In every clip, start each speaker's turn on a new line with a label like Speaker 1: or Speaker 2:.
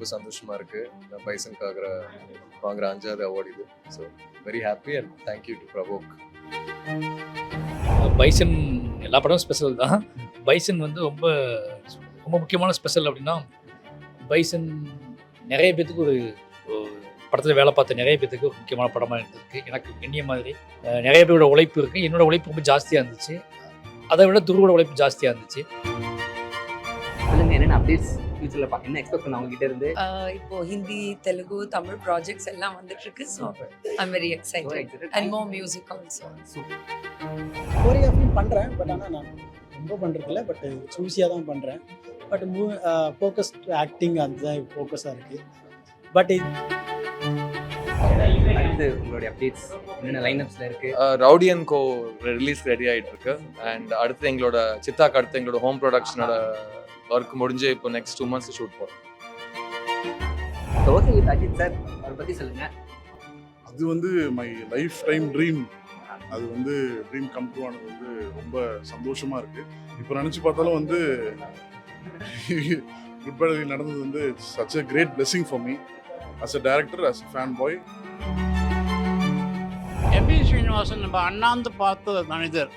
Speaker 1: ரொம்ப சந்தோஷமா இருக்கு. நான் பைசனுக்காக வாங்குற 5வது அவார்டு இது. So very happy and thank you to Provoke.
Speaker 2: Bison எல்லா படமும் ஸ்பெஷல் தான். பைசன் வந்து ரொம்ப ரொம்ப முக்கியமான ஸ்பெஷல் அப்படின்னா, பைசன் நிறைய பேத்துக்கு ஒரு படத்தில் வேலை பார்த்த நிறைய பேத்துக்கு ஒரு முக்கியமான படமாக இருந்திருக்கு. எனக்கு என்னைய மாதிரி நிறைய பேரோட உழைப்பு இருக்குது. என்னோடய உழைப்பு ரொம்ப ஜாஸ்தியாக இருந்துச்சு. அதை விட துருவோட உழைப்பு ஜாஸ்தியாக இருந்துச்சு.
Speaker 3: சொல்லுங்க, என்னென்ன அப்டேட்ஸ் ஃபியூச்சர்ல என்ன எக்ஸ்பெக்ட் பண்ண அவங்க கிட்ட இருந்து?
Speaker 4: இப்போ ஹிந்தி, தெலுங்கு, தமிழ் ப்ராஜெக்ட்ஸ் எல்லாம் வந்துட்டு இருக்கு. So I am very excited and more music also.
Speaker 5: Choreographing பண்ணுறேன், பட் ஆனால் நான் ரொம்ப பண்ணுறதில்ல. பட் சூஸியாக தான் பண்ணுறேன். பட் ஃபோக்கஸ்ட் ஆக்டிங் அதுதான் ஃபோக்கஸாக இருக்குது. பட்
Speaker 3: அடுத்து உங்களுடைய அப்டேட்ஸ் என்னென்ன லைனப்ஸ்ல இருக்கு?
Speaker 1: Rowdy and co release ready ஆகிட்டு இருக்கு. அண்ட் அடுத்து எங்களோட சித்தாக்கு அடுத்து எங்களோட ஹோம் ப்ரொடக்ஷனோட ஒர்க் முடிஞ்சு இப்போ நெக்ஸ்ட் 2 months ஷூட் போகிறோம்.
Speaker 3: ஓகே வித் அஜித் சார், அவரை பற்றி சொல்லுங்க.
Speaker 6: அது வந்து மை லைஃப் டைம் ட்ரீம். அது வந்து ட்ரீம் கம் ட்ரூ ஆனது வந்து ரொம்ப சந்தோஷமா இருக்கு. இப்போ நினச்சி பார்த்தாலும் வந்து குட் பை நடந்தது வந்து such a great blessing for me as a director, as a fan boy.
Speaker 7: எம்பி ஸ்ரீனிவாசன் நம்ம அண்ணாந்து பார்த்த மனிதர்.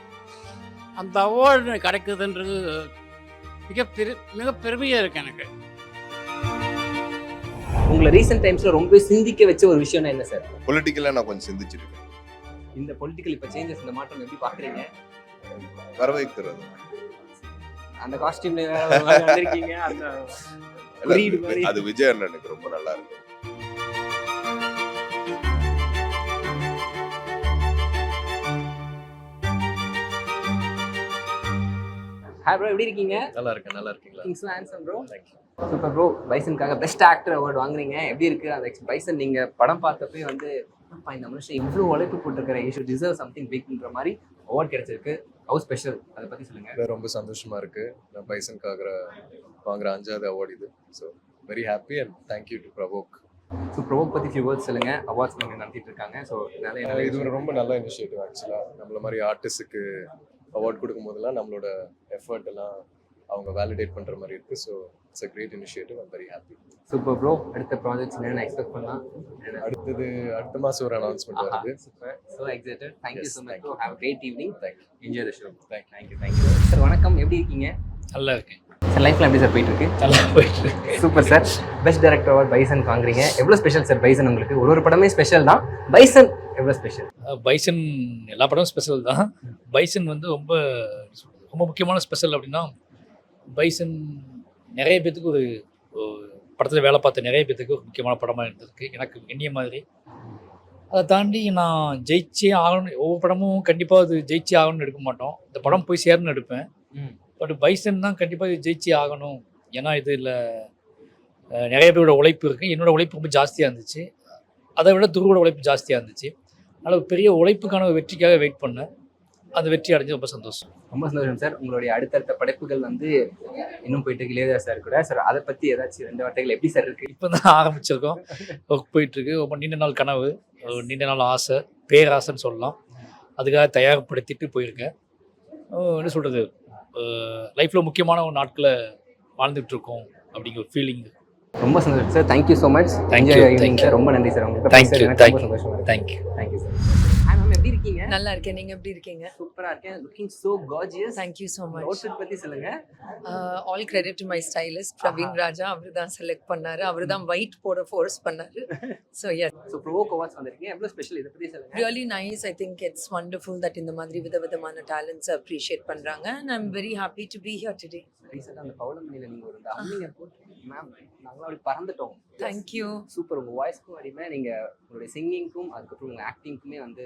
Speaker 7: அந்த அவார்டு கிடைக்குதுன்றது மிக பெருமையாக இருக்கு எனக்கு.
Speaker 3: உங்களை ரீசெண்ட் டைம்ஸ்ல ரொம்ப சிந்திக்க வச்ச ஒரு விஷயம்னா என்ன சார்?
Speaker 8: பொலிட்டிக்கலா நான் கொஞ்சம் சிந்திச்சிருக்கேன்.
Speaker 3: இந்த பொலிட்டிக்கல் இப்போ சேஞ்சஸ், இந்த மாற்றம் எப்படி பார்க்குறீங்க?
Speaker 8: வரவேற்கிறது.
Speaker 3: அந்த காஸ்டியூம்ல வந்திருக்கீங்க, அந்த
Speaker 8: அது விஜய் அண்ணனுக்கு ரொம்ப நல்லா இருக்கு.
Speaker 3: ஹாய் ப்ரோ, எப்படி இருக்கீங்க?
Speaker 1: நல்லா இருக்கேன். நல்லா இருக்கீங்களா?
Speaker 3: Things handsome bro. Super bro. பைசனுக்காக பெஸ்ட் ஆக்டர் அவார்டு வாங்குறீங்க. எப்படி இருக்கு அந்த பைசன்? நீங்க படம் பார்த்தப்பே வந்து இந்த மனுஷன் இவ்வளோ உழைப்பு போட்டிருக்கிற, யூ ஷுட் டிசர்வ் சம்திங் பிக்ன்ற மாதிரி அவார்ட் கிடைச்சிருக்கு. ஹவு ஸ்பெஷல், அதை பத்தி சொல்லுங்க.
Speaker 1: ரொம்ப சந்தோஷமா இருக்கு. நான் பைசனுக்காக வாங்குற 5வது அவார்டு இது. So very happy and thank you to Provoke.
Speaker 3: So Provoke பற்றி ஃபியூ வேர்ட்ஸ் சொல்லுங்க. அவார்ட்ஸ் நீங்கள் நடத்திட்டு இருக்காங்க. ஸோ
Speaker 1: இது ஒரு ரொம்ப நல்ல இனிஷியேட்டிவ். ஆக்சுவலாக நம்மள மாதிரி ஆர்டிஸ்ட்டுக்கு அவார்ட் கொடுக்கும் போதெல்லாம் நம்மளோட எஃபர்ட் எல்லாம் அவங்க வேலிடேட் பண்ணுற மாதிரி இருக்குது. So it's a great initiative. I'm very happy.
Speaker 3: Super bro. அடுத்த ப்ராஜெக்ட்ஸ் என்னென்ன எக்ஸ்பெக்ட் பண்ணலாம்?
Speaker 1: அடுத்த மாதம் ஒரு அனௌன்ஸ்மெண்ட் வருது.
Speaker 3: Super. So excited. Thank you so much bro. Have a great evening. Enjoy the show. Thank you. Sir வணக்கம், எப்படி இருக்கீங்க?
Speaker 2: நல்லா இருக்கேன்
Speaker 3: சார். லைஃப்ல எப்படி சார் போயிட்டு இருக்கு?
Speaker 2: நல்லா போயிட்டு இருக்கு.
Speaker 3: Super sir. Best director award bison வாங்குறீங்க. எவ்வளோ ஸ்பெஷல் சார் பைசன் உங்களுக்கு? ஒரு படமே ஸ்பெஷல் தான். பைசன் எவ்வளோ ஸ்பெஷல்?
Speaker 2: பைசன் எல்லா படமும் ஸ்பெஷல் தான். பைசன் வந்து ரொம்ப ரொம்ப முக்கியமான ஸ்பெஷல் அப்படின்னா, பைசன் நிறைய பேத்துக்கு ஒரு படத்தில் வேலை பார்த்த நிறைய பேத்துக்கு ஒரு முக்கியமான படமாக இருந்திருக்கு. எனக்கு என்னைய மாதிரி. அதை தாண்டி நான் ஜெயிச்சே ஆகணும். ஒவ்வொரு படமும் கண்டிப்பாக அது ஜெயிச்சே ஆகணும்னு எடுக்க மாட்டோம். இந்த படம் போய் சேரணும்னு எடுப்பேன். பட் பைசன் தான் கண்டிப்பாக இது ஜெயிச்சே ஆகணும். ஏன்னா இதில் நிறைய பேரோட உழைப்பு இருக்குது. என்னோடய உழைப்பு ரொம்ப ஜாஸ்தியாக இருந்துச்சு. அதை விட துருவோட உழைப்பு ஜாஸ்தியாக இருந்துச்சு. அதனால் பெரிய உழைப்புக்கான வெற்றிக்காக வெயிட் பண்ணேன். அந்த வெற்றி அடைஞ்சு ரொம்ப சந்தோஷம்.
Speaker 3: ரொம்ப சந்தோஷம் சார். உங்களுடைய அடுத்தடுத்த படைப்புகள் வந்து இன்னும் போயிட்டு இளையராஜா சார் கூட. சார் அதை பற்றி ஏதாச்சும் 2 வார்த்தைகள் எப்படி சார் இருக்குது?
Speaker 2: இப்போ தான் ஆரம்பிச்சிருக்கோம். ஒர்க் போயிட்டுருக்கு. ரொம்ப நீண்ட நாள் கனவு, நீண்ட நாள் ஆசை, பேராசைன்னு சொல்லலாம். அதுக்காக தயார்படுத்திட்டு போயிருக்கேன். என்ன சொல்கிறது, லைஃப்பில் முக்கியமான ஒரு நாட்களை வாழ்ந்துகிட்ருக்கோம் அப்படிங்கிற ஒரு ஃபீலிங்.
Speaker 3: ரொம்ப சந்தோஷம் sir. Thank you so much.
Speaker 2: Thank you.
Speaker 3: ரொம்ப நன்றி சார். உங்களுக்கு
Speaker 2: தேங்க்யூ
Speaker 3: சார். ஹாய் மேம், எப்படி இருக்கீங்க?
Speaker 4: நல்லா இருக்கேன். நீங்க எப்படி இருக்கீங்க?
Speaker 3: சூப்பரா இருக்கேன். Looking so gorgeous.
Speaker 4: Thank you so much.
Speaker 3: Outfit பத்தி சொல்லுங்க.
Speaker 4: All credit to my stylist Praveen Raja. அவர் தான் செலக்ட் பண்ணாரு. அவர் தான் ஒயிட் போட ஃபோர்ஸ் பண்ணாரு. So yes.
Speaker 3: So Provoke awards வந்திருக்கீங்க. எவ்வளோ ஸ்பெஷல், இதை பற்றி சொல்லுங்க.
Speaker 4: Really nice. I think it's wonderful that இந்த மாதிரி விதவிதமான டேலண்ட்ஸ் அப்ரிஷியேட் பண்றாங்க. And I am very happy to be here today.
Speaker 3: ரீசெண்டாக அந்த பவுளமணியில் நீங்கள் ஒரு அம்மிங்க போட்டு மேம் நாங்களும் அப்படி பறந்துட்டோம்.
Speaker 4: தேங்க்யூ.
Speaker 3: சூப்பர். உங்கள் வாய்ஸ்க்கும் அடிமை, நீங்கள் உங்களுடைய சிங்கிங்க்கும் அதுக்கப்புறம் உங்கள் ஆக்டிங்க்குமே வந்து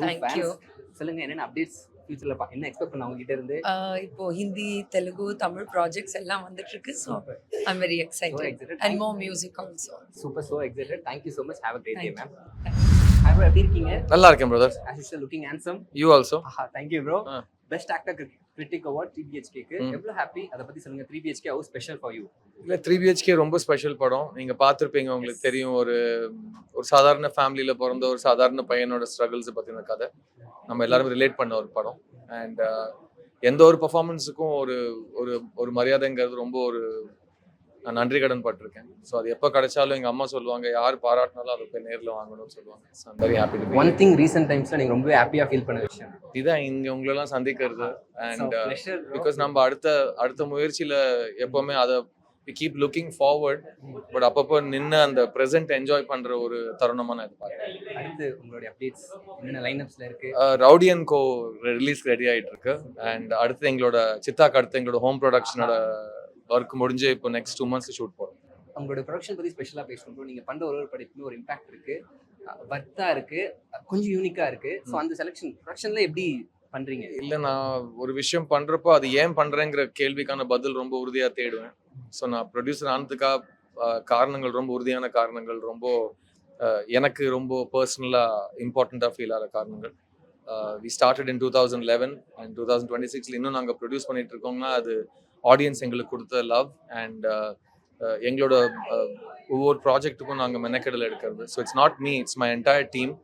Speaker 4: தேங்க்யூ.
Speaker 3: சொல்லுங்க, என்னென்ன அப்டேட்ஸ் ஃபியூச்சர்ல என்ன எக்ஸ்பெக்ட் பண்ண அவங்க கிட்ட இருந்து?
Speaker 4: இப்போ ஹிந்தி, தெலுங்கு, தமிழ் ப்ராஜெக்ட்ஸ் எல்லாம் வந்துட்டு இருக்கு. So I am very excited and more music also.
Speaker 3: Super. So excited. Thank you so much. Have a great day ma'am. Hi bro, எப்படி இருக்கீங்க?
Speaker 1: நல்லா இருக்கேன் brother.
Speaker 3: As you looking handsome.
Speaker 1: You also.
Speaker 3: Thank you bro. Best actor critic award 3BHK. எவ்வளவு happy, அதை பத்தி சொல்லுங்க. 3BHK how special for you?
Speaker 1: இல்லை 3BHK ரொம்ப ஸ்பெஷல் படம். நீங்கள் பார்த்துருப்பீங்க, உங்களுக்கு தெரியும். ஒரு சாதாரண ஃபேமிலியில் பிறந்த ஒரு சாதாரண பையனோட ஸ்ட்ரகிள்ஸை பற்றின கதை. நம்ம எல்லாரும் ரிலேட் பண்ண ஒரு படம். அண்ட் எந்த ஒரு பர்ஃபார்மன்ஸுக்கும் ஒரு ஒரு ஒரு மரியாதைங்கிறது ரொம்ப ஒரு நான் நன்றி கடன் பட்டிருக்கேன். ஸோ அது எப்போ கிடைச்சாலும் எங்கள் அம்மா சொல்லுவாங்க, யார் பாராட்டினாலும் அதை போய் நேரில் வாங்கணும்னு சொல்லுவாங்க. So I'm very happy to
Speaker 3: one thing recent டைம்ஸ்ல நீங்க ரொம்ப ஹாப்பியா ஃபீல் பண்ண விஷயம்
Speaker 1: இதான் இங்கே உங்களெல்லாம் சந்திக்கிறது. And
Speaker 3: pleasure bro.
Speaker 1: பிகாஸ் நம்ம அடுத்த முயற்சியில் எப்போவுமே அதை we keep looking forward, but அப்பப்போ நின்று அந்த ப்ரெசென்ட் என்ஜாய் பண்ணுற ஒரு தருணமாக நான் இது பார்க்குறேன்.
Speaker 3: அடுத்து உங்களுடைய அப்டேட்ஸ் என்னென்ன லைனப்ஸ்ல இருக்கு?
Speaker 1: Rowdy and co release ready ஆகிட்டு இருக்கு. அண்ட் அடுத்து எங்களோட சித்தாக்கு அடுத்து எங்களோட ஹோம் ப்ரொடக்ஷனோட ஒர்க் முடிஞ்சு இப்போ நெக்ஸ்ட் 2 months ஷூட் போகிறோம்.
Speaker 3: உங்களோட ப்ரொடக்ஷன் பத்தி ஸ்பெஷலா பேசணும் bro. நீங்க பண்ற ஒரு படைப்புமே ஒரு இம்பாக்ட் இருக்கு, வர்த்தா இருக்கு, கொஞ்சம் யூனிக்கா இருக்கு. ஸோ அந்த ப்ரொடக்ஷன்ல எப்படி பண்றீங்க?
Speaker 1: இல்லை, நான் ஒரு விஷயம் பண்ணுறப்போ அது ஏன் பண்ணுறேங்கிற கேள்விக்கான பதில் ரொம்ப உறுதியாக தேடுவேன். ஸோ நான் ப்ரொடியூசர் ஆனதுக்காக காரணங்கள், ரொம்ப உறுதியான காரணங்கள், ரொம்ப எனக்கு ரொம்ப பர்சனலாக இம்பார்ட்டண்ட்டாக ஃபீல் ஆகிற காரணங்கள். வி ஸ்டார்டட் இன் 2011 அண்ட் 2026 இன்னும் நாங்கள் ப்ரொடியூஸ் பண்ணிட்டு இருக்கோம்னா அது ஆடியன்ஸ் எங்களுக்கு கொடுத்த லவ் அண்ட் எங்களோட ஒவ்வொரு ப்ராஜெக்ட்டுக்கும் நாங்கள் மெனக்கெடல் எடுக்கிறது. So it's not me, it's my entire team.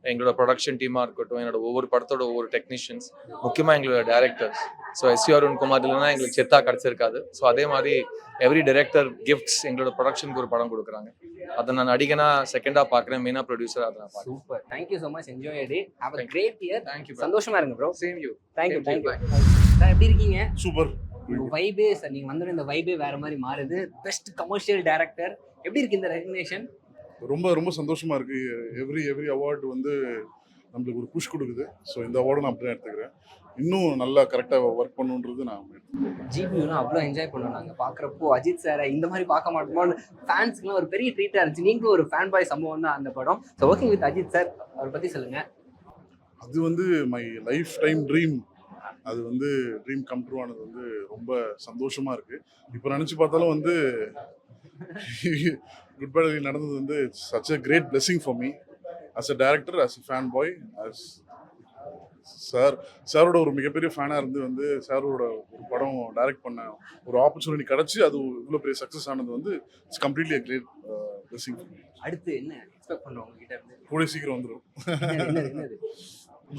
Speaker 1: எங்களோட ப்ரொடக்ஷன் டீமாக இருக்கட்டும், என்னோட ஒவ்வொரு படத்தோட ஒவ்வொரு டெக்னீஷியன்ஸ், முக்கியமாக எங்களோட directors. So S Arun Kumar இல்லைன்னா எங்களுக்கு சித்தா கிடச்சிருக்காது. ஸோ அதே மாதிரி எவ்ரி டைரக்டர் கிஃப்ட்ஸ் எங்களோட ப்ரொடக்ஷனுக்கு ஒரு படம் கொடுக்குறாங்க. அதை நான் நடிகனா செகண்டாக பார்க்குறேன், மெயினாக ப்ரொடியூசராக அதை நான் பார்க்குறேன்.
Speaker 3: Super, thank you so much. Enjoy your day, have a great year.
Speaker 1: Thank you.
Speaker 3: சந்தோஷமா இருங்க bro.
Speaker 1: Same you.
Speaker 3: Thank you
Speaker 1: Thank you.
Speaker 3: Thank you sir. எப்படி இருக்கீங்க?
Speaker 6: சூப்பர்.
Speaker 3: வைபே சார், நீங்க வந்தோட இந்த வைபே வேற மாதிரி மாறுது. பெஸ்ட் கமர்ஷியல் டைரக்டர், எப்படி இருக்கு இந்த ரெகக்னேஷன்?
Speaker 6: ரொம்ப ரொம்ப சந்தோஷமா இருக்கு. எவ்ரி அவார்டு வந்து நம்மளுக்கு ஒரு புஷ் கொடுக்குது. ஸோ இந்த அவார்டு நான் அப்படி தான் எடுத்துக்கிறேன். இன்னும் நல்லா கரெக்டாக ஒர்க் பண்ணுன்றது நான்
Speaker 3: ஜிபியூலாம் அவ்வளோ என்ஜாய் பண்ணோம் நாங்கள் பார்க்குறப்போ. அஜித் சாரை இந்த மாதிரி பார்க்க மாட்டோமோன்னு ஃபேன்ஸ்க்குலாம் ஒரு பெரிய ட்ரீட்டாக இருந்துச்சு. நீங்களும் ஒரு ஃபேன் பாய் சம்பவம் தான் அந்த படம். So working with Ajith sir, அவரை பற்றி சொல்லுங்க.
Speaker 6: அது வந்து மை லைஃப் டைம் ட்ரீம். அது வந்து ட்ரீம் கம் ட்ரூ ஆனது வந்து ரொம்ப சந்தோஷமா இருக்கு. இப்போ நினச்சி பார்த்தாலும் வந்து குட் பை நடந்தது வந்து such a great blessing for me as a director, as a fan boy, as சாரோட ஒரு மிகப்பெரிய ஃபேனாக இருந்து வந்து சாரோட ஒரு படம் டைரக்ட் பண்ண ஒரு ஆப்பர்ச்சுனிட்டி கிடச்சி அது இவ்வளோ பெரிய சக்ஸஸ் ஆனது வந்து it's completely a great blessing.
Speaker 3: அடுத்து என்ன எக்ஸ்பெக்ட் பண்ணுவோம் உங்ககிட்ட இருந்து?
Speaker 6: கூடிய சீக்கிரம் வந்துடும்.
Speaker 3: என்னது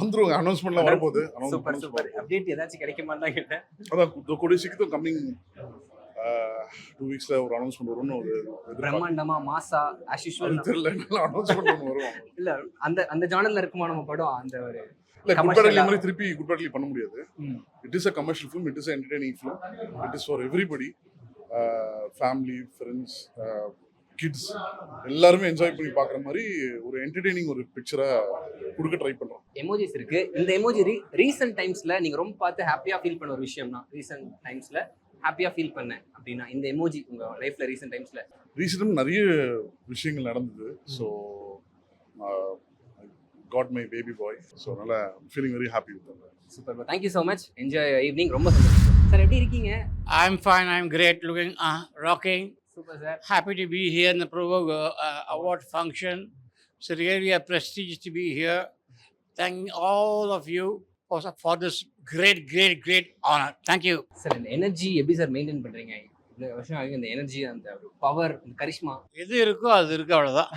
Speaker 6: வந்துடும், அனௌன்ஸ்மெண்ட்லாம் வரப்போகுது.
Speaker 3: Super super. அப்டேட் ஏதாச்சும் கிடைக்குமான்னு தான் கேட்டேன்.
Speaker 6: அதான் கூடிய சீக்கிரம் கம்மிங் 2 weeks ஒரு அனௌன்ஸ்மெண்ட் வரும்னு ஒரு
Speaker 3: பிரம்மாண்டமா மாசா as usual
Speaker 6: தெரியல. அனௌன்ஸ்மெண்ட் ஒன்று வரும்.
Speaker 3: இல்ல அந்த ஜானல்ல இருக்குமா நம்ம படம்? அந்த ஒரு
Speaker 6: இல்ல குட் பேட்லி மாதிரி திருப்பி குட் பேட்லி பண்ண முடியாது. It is a commercial film, it is a entertaining film, it is for everybody. Family, friends, kids எல்லாருமே என்ஜாய் பண்ணி பார்க்குற மாதிரி ஒரு என்டர்டெய்னிங் ஒரு பிக்சரா கொடுக்க ட்ரை பண்றோம்.
Speaker 3: எமோஜிஸ் இருக்கு. இந்த எமோஜி ரீசெண்ட் டைம்ஸ்ல நீங்க ரொம்ப பார்த்து ஹாப்பியா ஃபீல் பண்ண ஒரு விஷயம்னா, ரீசெண்ட் டைம்ஸ்ல ஹாப்பியா ஃபீல் பண்ணேன் அப்படின்னா இந்த எமோஜி உங்க லைஃப்ல ரீசெண்ட் டைம்ஸ்ல?
Speaker 6: ரீசெண்டாக நிறைய விஷயங்கள் நடந்தது. So got my baby boy. So அதனால feeling very happy with that.
Speaker 3: Super, thank you so much. Enjoy evening. ரொம்ப சந்தோஷம் சார். எப்படி இருக்கீங்க?
Speaker 7: I'm fine, I'm great, looking, rocking.
Speaker 3: Super sir.
Speaker 7: Happy to be here in the Provoke award function. It's really a prestige to be here. Thank all of you for this great honor. Thank you.
Speaker 3: Sir, இந்த energy எப்படி sir maintain பண்றீங்க? இந்த வருஷம் ஆகி இந்த energy, அந்த power, இந்த கரிஷ்மா
Speaker 7: எது இருக்கோ அது இருக்கு, அவ்வளோதான்.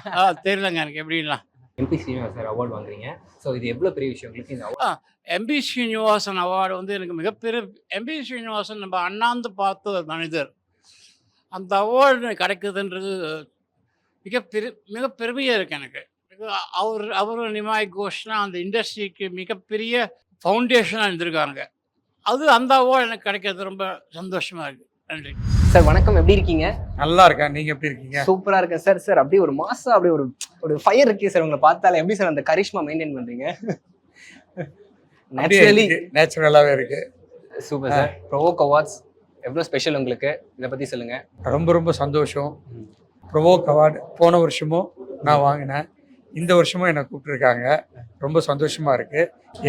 Speaker 7: தெரியலங்க எனக்கு எப்படின்லாம்.
Speaker 3: எம்பி ஸ்ரீனிவாஸ் சார் அவார்டு வாங்குறீங்க. ஸோ இது எவ்வளோ பெரிய விஷயம் உங்களுக்கு இந்த அவார்டு?
Speaker 7: எம்பி ஸ்ரீனிவாசன் அவார்டு வந்து எனக்கு மிகப்பெரிய. எம்பி ஸ்ரீனிவாசன் நம்ம அண்ணாந்து பார்த்த ஒரு மனிதர். அந்த அவார்டு கிடைக்குதுன்றது மிக பெருமையாக இருக்கு எனக்கு. அவரும் நிமாய் கோஷ்லாம் அந்த இண்டஸ்ட்ரிக்கு மிகப்பெரிய ஃபவுண்டேஷனாக இருந்திருக்காங்க. அந்த அவார்டு எனக்கு கிடைக்கிறது ரொம்ப சந்தோஷமாக இருக்குது. நன்றி
Speaker 3: சார். வணக்கம், எப்படி இருக்கீங்க?
Speaker 9: நல்லா இருக்கேன், நீங்க எப்படி இருக்கீங்க?
Speaker 3: சூப்பரா இருக்கேன் சார். சார் அப்படியே ஒரு மாசம் அப்படியே ஒரு ஃபயர் இருக்கு சார் உங்களை பார்த்தாலே. எப்படி சார் அந்த கரிஷ்மா மெயின்டைன் பண்றீங்க?
Speaker 9: நேச்சுரலாவே இருக்கு.
Speaker 3: Super sir. ப்ரோவோக் அவார்ட்ஸ் எவ்வளோ ஸ்பெஷல் உங்களுக்கு, இதை பத்தி சொல்லுங்க.
Speaker 9: ரொம்ப ரொம்ப சந்தோஷம். ப்ரோவோக் அவார்டு போன வருஷமும் நான் வாங்கினேன், இந்த வருஷமும் என்னை கூப்பிட்டுருக்காங்க. ரொம்ப சந்தோஷமா இருக்கு.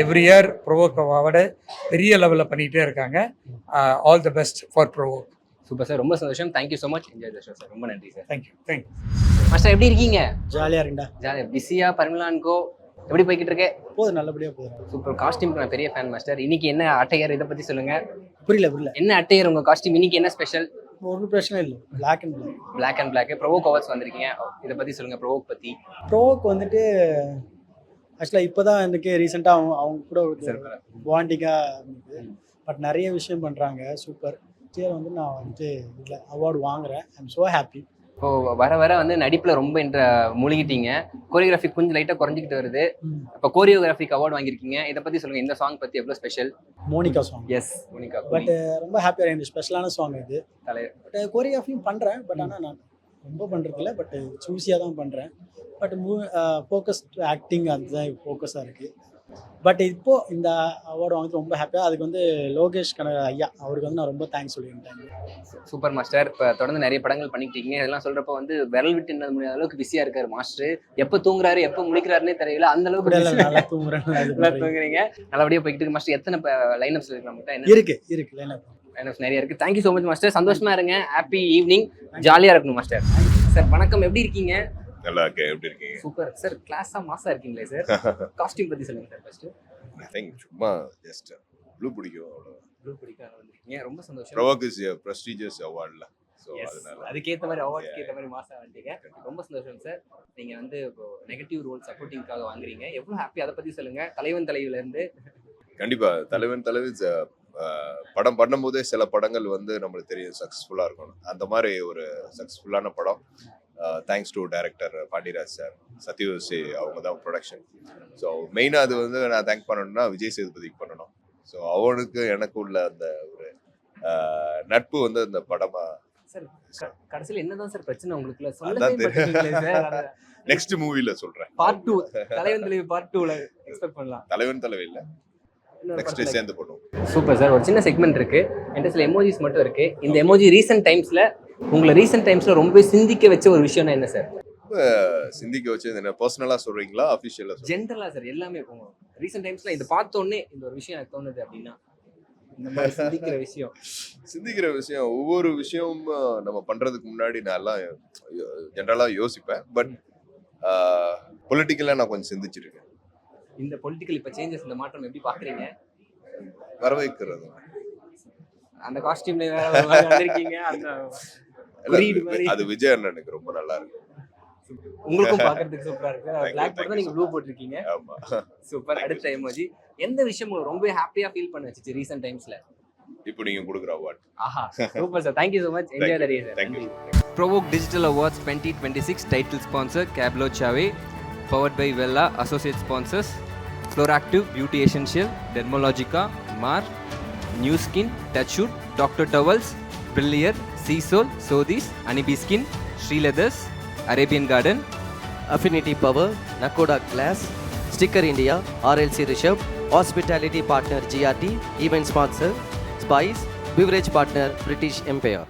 Speaker 9: எவ்ரி இயர் ப்ரோவோக் அவார்டு பெரிய லெவலில் பண்ணிகிட்டே இருக்காங்க. All the best for provoke.
Speaker 3: Super sir, ரொம்ப சந்தோஷம். Thank you so much. Enjoy the show sir. ரொம்ப நன்றி சார்.
Speaker 9: தேங்க்யூ.
Speaker 3: மாஸ்டர் எப்படி இருக்கீங்க?
Speaker 5: ஜாலியாக இருக்குண்டா.
Speaker 3: ஜாலியாக பிஸியா? பரிமளான்கோ எப்படி போய்கிட்டு இருக்கே?
Speaker 5: போதும், நல்லபடியாக போதும்.
Speaker 3: சூப்பர். காஸ்டியூம்க்கு நான் பெரிய ஃபேன் மாஸ்டர். இன்னைக்கு என்ன அட்டையர், இதை பற்றி சொல்லுங்க.
Speaker 5: புரியல.
Speaker 3: என்ன அட்டையர் உங்கள் காஸ்டியூம்? இன்னைக்கு என்ன ஸ்பெஷல்?
Speaker 5: ஒன்றும் பிரச்சனை இல்லை. Black and black.
Speaker 3: Provoke awards வந்திருக்கீங்க, இதை பற்றி சொல்லுங்க. ப்ரோவோக் பற்றி.
Speaker 5: ப்ரோவோக் வந்துட்டு ஆக்சுவலாக இப்போ தான் எனக்கு ரீசெண்டாக அவங்க கூட பாண்டிங்காக இருந்தது. பட் நிறைய விஷயம் பண்ணுறாங்க. சூப்பர். நெக்ஸ்ட் இயர் வந்து நான் வந்து இதில் அவார்டு வாங்குறேன். I am so happy.
Speaker 3: இப்போ வர வர வந்து நடிப்பில் ரொம்ப மூழ்கிட்டீங்க. கோரியோகிராஃபி கொஞ்சம் லைட்டாக குறைஞ்சிக்கிட்டு வருது. இப்போ கோரியோகிராஃபிக் அவார்டு வாங்கியிருக்கீங்க. இதை பற்றி சொல்லுங்கள், இந்த சாங் பற்றி எவ்வளோ special?
Speaker 5: Monica song.
Speaker 3: Yes, Monica.
Speaker 5: But ரொம்ப ஹாப்பியாக எனக்கு ஸ்பெஷலான சாங் இது.
Speaker 3: தலைவர்.
Speaker 5: பட் கோரியோகிராஃபியும் பண்ணுறேன். பட் ஆனால் நான் ரொம்ப பண்ணுறதில்ல. பட் சூஸியாக தான் பண்ணுறேன். பட் ஃபோக்கஸ்ட் ஆக்டிங் அதுதான் ஃபோக்கஸாக இருக்குது. பட் இப்போது இந்த அவார்டு வாங்கிட்டு ரொம்ப ஹாப்பியாக. அதுக்கு வந்து லோகேஷ் ஐயா அவருக்கு வந்து நான் ரொம்ப தேங்க்ஸ் சொல்லியிருந்தேன்.
Speaker 3: Super master. இப்போ தொடர்ந்து நிறைய படங்கள் பண்ணிக்கிட்டீங்க. இதெல்லாம் சொல்கிறப்ப வந்து விரல் விட்டு எண்ண முடியாத அளவுக்கு பிஸியாக இருக்காரு மாஸ்டர். எப்போ தூங்குறாரு எப்போ முடிக்கிறாருன்னே தெரியல. அந்த அளவுக்கு
Speaker 5: நல்லா தூங்குறேன்.
Speaker 3: நல்லா தூங்குறீங்க. நல்லபடியாக போய்கிட்டு இருக்கு மாஸ்டர். எத்தனை லைனப்ஸ் இருக்கு நம்மகிட்ட? என்ன
Speaker 5: இருக்கு
Speaker 3: லைனப்ஸ் நிறைய இருக்குது. Thank you so much master. சந்தோஷமாக இருங்க. Happy evening. ஜாலியாக இருக்கணும் மாஸ்டர். சார் வணக்கம், எப்படி இருக்கீங்க?
Speaker 8: நல்லா இருக்கேன். எப்படி இருக்கீங்க?
Speaker 3: Super sir. கிளாஸாக மாஸாக இருக்கீங்களே சார். காஸ்டியூம் பற்றி சொல்லுங்கள் சார் ஃபர்ஸ்ட்டு.
Speaker 8: ஐ திங்க் சும்மா ஜஸ்ட் ப்ளூ பிடிக்கும் அவ்வளோ.
Speaker 3: ப்ளூ பிடிக்க வந்திருக்கீங்க, ரொம்ப சந்தோஷம்.
Speaker 8: ப்ரொவோக் இஸ் ப்ரெஸ்டீஜியஸ் அவார்ட்ல. ஸோ
Speaker 3: Yes,
Speaker 8: அதனால
Speaker 3: அதுக்கேற்ற மாதிரி அவார்ட்ஸ்க்கு ஏற்ற மாதிரி மாசா வந்துட்டீங்க. ரொம்ப சந்தோஷம் சார். நீங்கள் வந்து இப்போ நெகட்டிவ் ரோல் சப்போர்ட்டிங்காக வாங்குறீங்க, எவ்வளோ ஹாப்பி, அதை பற்றி சொல்லுங்கள். தலைவன் தலைவிலேருந்து.
Speaker 8: கண்டிப்பா தலைவன் படம் பண்ணும்போதே சில படங்கள் வந்து நம்மளுக்கு தெரியும் சக்ஸஸ்ஃபுல்லாக இருக்கணும். அந்த மாதிரி ஒரு சக்ஸஸ்ஃபுல்லான படம். Thanks to director Pandiraj sir, Sathyavasi அவங்க தான் ப்ரொடக்ஷன். ஸோ மெயினாக அது வந்து நான் தேங்க் பண்ணணும்னா விஜய் சேதுபதிக்கு பண்ணணும். ஸோ அவனுக்கு எனக்கு உள்ள அந்த ஒரு நட்பு வந்து அந்த படமா.
Speaker 3: சார் கடைசியில் என்னதான் சார் பிரச்சனை உங்களுக்குள்ள?
Speaker 8: அதான் தெரியும்.
Speaker 3: சொல்லவே
Speaker 8: நெக்ஸ்ட் மூவில சொல்றேன்.
Speaker 3: பார்ட் 2 தலைவன் தலைவி பார்ட் 2ல எக்ஸ்பெக்ட் பண்ணலாம்.
Speaker 8: தலைவன் தலைவி இல்ல, நெக்ஸ்ட் சேர்ந்து பண்ணுவோம்.
Speaker 3: Super sir. ஒரு சின்ன செக்மெண்ட் இருக்கு, என்கிட்ட சில எமோஜிஸ் மட்டும் இருக்கு. இந்த எமோஜி ரீசெண்ட் டைம்ஸ்ல ரொம்ப சிந்திக்க வச்ச ஒரு விஷயம்னா என்ன சார்?
Speaker 8: சிந்திக்க வச்சு என்ன பர்சனலா சொல்றீங்களா அபிஷியலா?
Speaker 3: ஜென்ரலா சார், எல்லாமே போகும். ரீசெண்ட் டைம்ஸ்ல இந்த பார்த்த உடனே இந்த ஒரு விஷயம் எனக்கு தோணுது அப்படின்னா இந்த மாதிரி சிந்திக்கிற விஷயம்
Speaker 8: ஒவ்வொரு விஷயமும் நம்ம பண்றதுக்கு முன்னாடி நான் எல்லாம் ஜென்ரலா யோசிப்பேன். பட் பொலிட்டிக்கலா நான் கொஞ்சம் சிந்திச்சிருக்கேன்.
Speaker 3: இந்த பொலிட்டிக்கல் இப்ப சேஞ்சஸ், இந்த மாற்றம் எப்படி பாக்குறீங்க?
Speaker 8: வரவேற்கிறது.
Speaker 3: அந்த காஸ்டியூம்ல வேற வந்திருக்கீங்க, அந்த
Speaker 8: அது விஜய் அண்ணனுக்கு ரொம்ப நல்லா இருக்கு.
Speaker 3: உங்களுக்கும் பாக்குறதுக்கு சூப்பரா இருக்கு. Black போட்டு நீங்க ப்ளூ போட்டுருக்கீங்க.
Speaker 8: ஆமா,
Speaker 3: சூப்பர். அடுத்த எமோஜி, எந்த விஷயம் உங்களுக்கு ரொம்ப ஹாப்பியா ஃபீல் பண்ண வச்சுச்சு ரீசெண்ட் டைம்ஸ்ல?
Speaker 8: இப்போ நீங்க கொடுக்குற அவார்ட்.
Speaker 3: ஆஹா, super sir. Thank you so much. Enjoy the day sir.
Speaker 8: Thank you.
Speaker 3: Provoke Digital Awards 2026 title sponsor Cablo Chave, powered by Vella, associate sponsors Floractive Beauty Essential, Dermalogica, Mar, New Skin, Touchwood, Dr. Towels, Brillier, Seasol, Sodis, Anibi Skin, Sri Leathers, Arabian Garden,
Speaker 10: Affinity Power, Nakoda Glass, Sticker India, RLC Rishabh, Hospitality Partner GRT, Event Sponsor Spice, Beverage Partner British Empire.